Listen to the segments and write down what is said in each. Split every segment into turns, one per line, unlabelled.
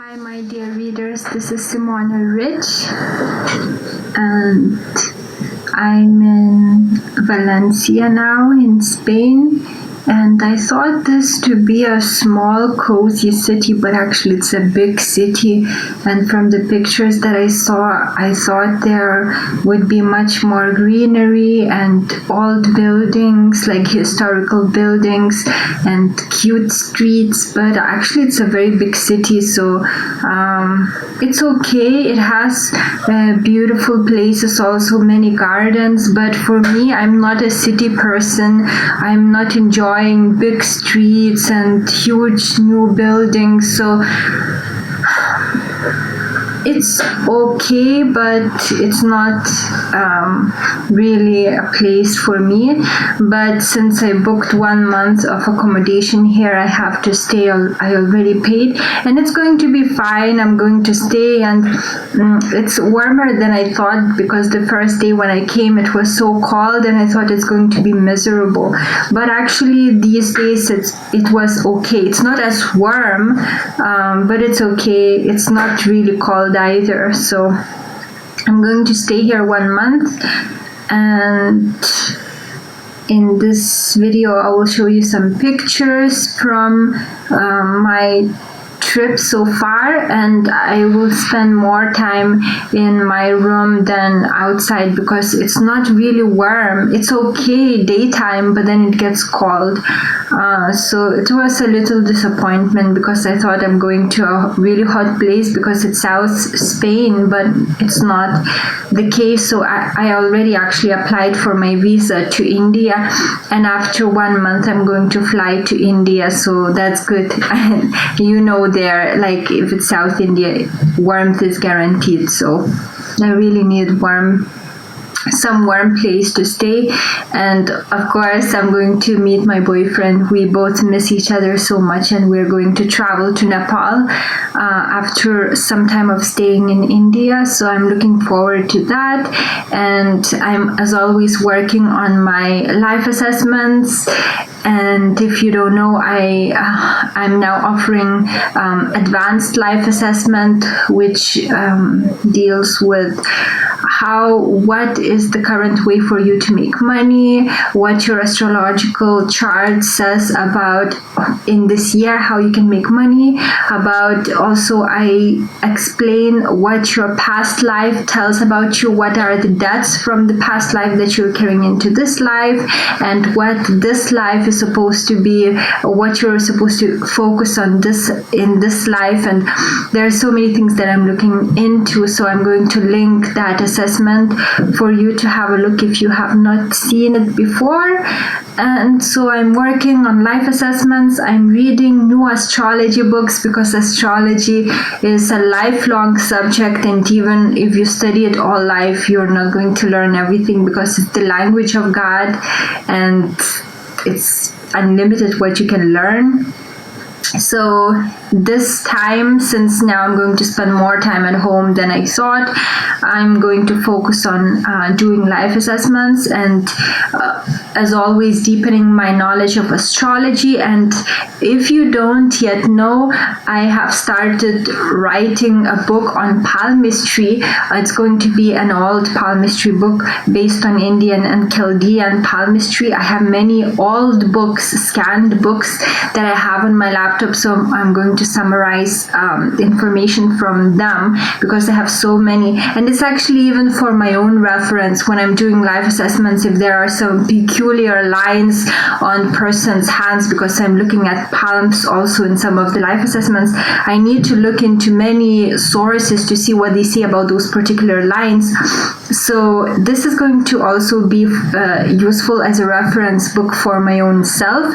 Hi, my dear readers. This is Simona Rich, and I'm in Valencia now in Spain. And I thought this to be a small, cozy city, but actually it's a big city. And from the pictures that I saw, I thought there would be much more greenery and old buildings, like historical buildings and cute streets. But actually it's a very big city, so it's okay. It has beautiful places, also many gardens. But for me, I'm not a city person. I'm not enjoying big streets and huge new buildings, so it's okay, but it's not really a place for me. But since I booked 1 month of accommodation here, I have to stay. I already paid, and it's going to be fine. I'm going to stay, and it's warmer than I thought, because the first day when I came it was so cold and I thought it's going to be miserable. But actually these days it was okay. It's not as warm, but it's okay. It's not really cold either. So I'm going to stay here 1 month, and in this video I will show you some pictures from my trip so far, and I will spend more time in my room than outside because it's not really warm. It's okay daytime, but then it gets cold. So it was a little disappointment, because I thought I'm going to a really hot place because it's South Spain, but it's not the case. So I already actually applied for my visa to India, and after 1 month I'm going to fly to India, so that's good. You know, there, like if it's South India, warmth is guaranteed, so I really need some warm place to stay. And of course I'm going to meet my boyfriend. We both miss each other so much, and we're going to travel to Nepal after some time of staying in India, so I'm looking forward to that. And I'm, as always, working on my life assessments. And if you don't know, I'm now offering advanced life assessment, which deals with what is the current way for you to make money, what your astrological chart says about in this year how you can make money, about also I explain what your past life tells about you, what are the debts from the past life that you're carrying into this life, and what this life is supposed to be, what you're supposed to focus on in this life. And there are so many things that I'm looking into, so I'm going to link that assessment for you to have a look if you have not seen it before. And so I'm working on life assessments. I'm reading new astrology books, because astrology is a lifelong subject, and even if you study it all life, you're not going to learn everything, because it's the language of God and it's unlimited what you can learn. So this time, since now I'm going to spend more time at home than I thought, I'm going to focus on doing life assessments and as always deepening my knowledge of astrology. And if you don't yet know, I have started writing a book on palmistry. It's going to be an old palmistry book based on Indian and Chaldean palmistry. I have many old books, scanned books that I have on my laptop, so I'm going to summarize information from them, because I have so many. And it's actually even for my own reference when I'm doing life assessments, if there are some peculiar lines on person's hands, because I'm looking at palms also in some of the life assessments, I need to look into many sources to see what they say about those particular lines. So this is going to also be useful as a reference book for my own self.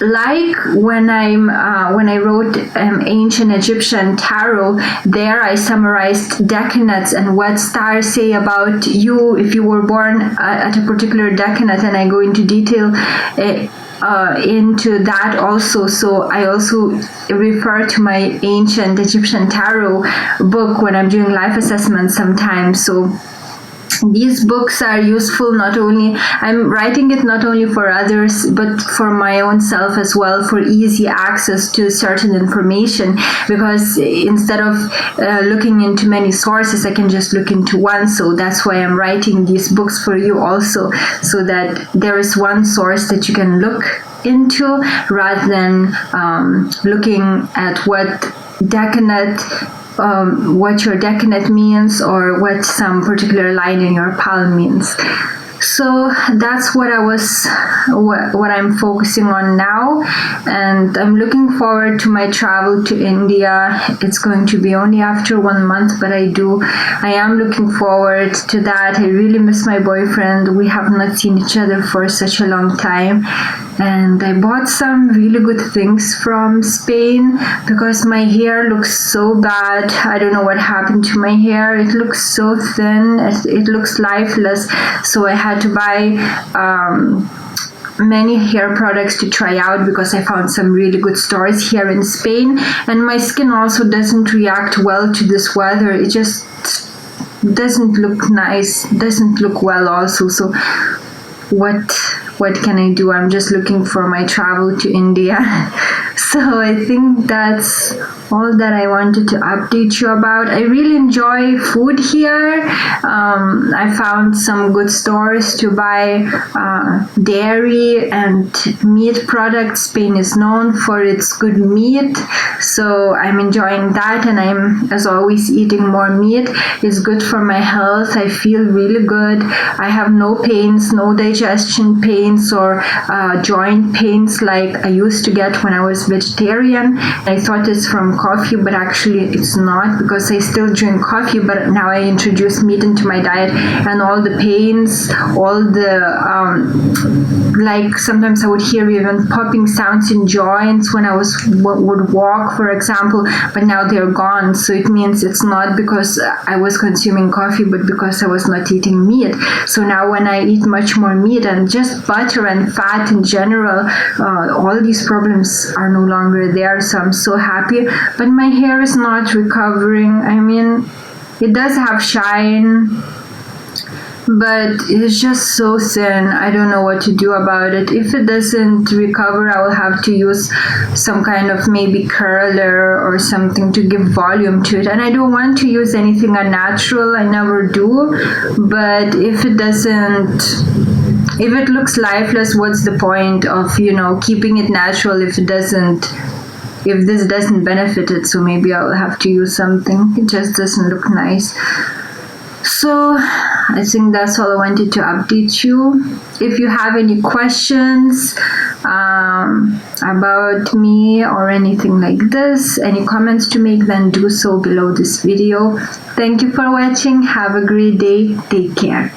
Like when I wrote ancient Egyptian tarot, there I summarized decanates and what stars say about you if you were born at a particular decanate, and I go into detail into that also. So I also refer to my ancient Egyptian tarot book when I'm doing life assessments sometimes. So these books are useful. Not only I'm writing it not only for others but for my own self as well, for easy access to certain information, because instead of looking into many sources, I can just look into one. So that's why I'm writing these books for you also, so that there is one source that you can look into, rather than looking at what your decanate means, or what some particular line in your palm means. So that's what I'm focusing on now, and I'm looking forward to my travel to India. It's going to be only after 1 month, but I am looking forward to that. I really miss my boyfriend. We have not seen each other for such a long time, and I bought some really good things from Spain because my hair looks so bad. I don't know what happened to my hair. It looks so thin. It looks lifeless. So I had to buy many hair products to try out, because I found some really good stores here in Spain, and my skin also doesn't react well to this weather. It just doesn't look nice, doesn't look well also. So what can I do? I'm just looking for my travel to India. So I think that's all that I wanted to update you about. I really enjoy food here. I found some good stores to buy dairy and meat products. Spain is known for its good meat, so I'm enjoying that, and I'm, as always, eating more meat. It's good for my health. I feel really good. I have no pains, no digestion pains or joint pains like I used to get when I was vegetarian. I thought it's from coffee, but actually it's not, because I still drink coffee, but now I introduce meat into my diet, and all the pains, all the like sometimes I would hear even popping sounds in joints when I would walk, for example, but now they're gone. So it means it's not because I was consuming coffee, but because I was not eating meat. So now when I eat much more meat and just butter and fat in general, all these problems are no longer there. So I'm so happy. But my hair is not recovering. I mean, it does have shine, but it's just so thin. I don't know what to do about it. If it doesn't recover, I will have to use some kind of maybe curler or something to give volume to it. And I don't want to use anything unnatural. I never do. But if it looks lifeless, what's the point of, keeping it natural if this doesn't benefit it? So maybe I'll have to use something. It just doesn't look nice. So I think that's all I wanted to update you. If you have any questions about me or anything like this, any comments to make, then do so below this video. Thank you for watching. Have a great day. Take care.